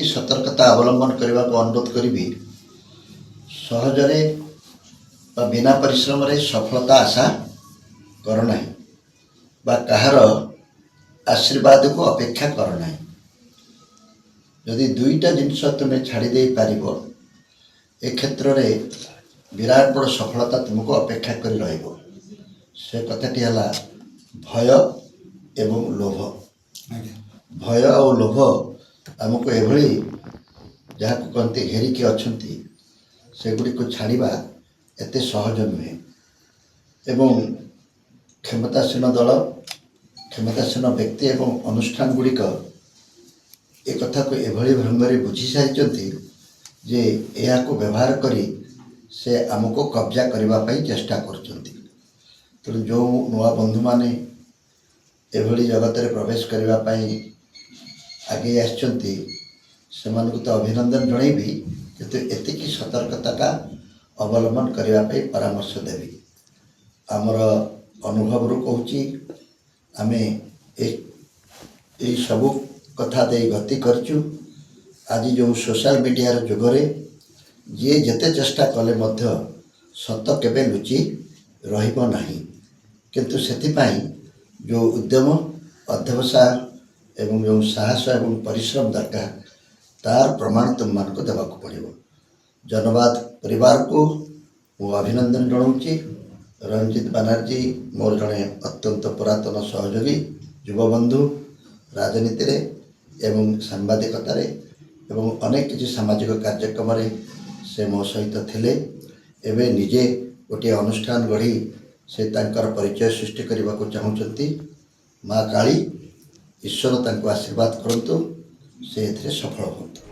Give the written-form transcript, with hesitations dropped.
सतर्कता अवलंबन करने को अनुरोध करी सहजरे बिना परिश्रम रे सफलता आशा कर नहीं बा कहार आशीर्वाद को अपेक्षा कर नहीं। यदि दुईटा जिनस तुम्हें छाड़ी दे पारिबो ए क्षेत्र में विराट बड़ सफलता तुमको अपेक्षा कर रहिबो। से कथाटी है भय एवं लोभ। भय और लोभ आमको एभली जहाँ को कहते घेरिकी अच्छी सेगुड़ी को छाड़वा एते सहज नुहे एवं क्षमतासीन दल क्षमतासीन व्यक्ति एवं अनुष्ठान गुड़िक एक कथा को एभली ढंग बुझी सारी जे यह को व्यवहार करी से आमको कब्जा करने चेष्टा कर। तेणु जो नुआ बंधु माने एभली जगत में प्रवेश करने आगे आसचंती सेमानकु तो अभिनंदन जनइबी किंतु एतिकी सतर्कता का अवलंबन करने परामर्श देवी। आमर अनुभव रु कहूँ आमे सबू कथा दे गति करचु। आज जो सोशल मीडिया जुगरे जी जेते चेष्टा कले मध्य सत केबे लुचि रहिबो नाही किंतु सेतिपाई जो उद्यम अध्यवसाय एवं जो साहस एवं परिश्रम दरकार तार प्रमाण तुम मान को देवाक पड़ो। जनवाद परिवार को मु अभिनंदन जनाऊँगी। रंजित बनर्जी मोर जड़े अत्यंत पुरातन सहयोगी युवबंधु राजनीति रे एवं सांबादिकतार एवं अनेक किसी सामाजिक कार्यक्रम से मो सहित थिले। एवं निजे गोटे अनुष्ठान गढ़ी से तांकर परिचय सृष्टि करने को चाहूँगी। माँ काली ईश्वर तांको आशीर्वाद करंतु से एथिरे सफल होंतु।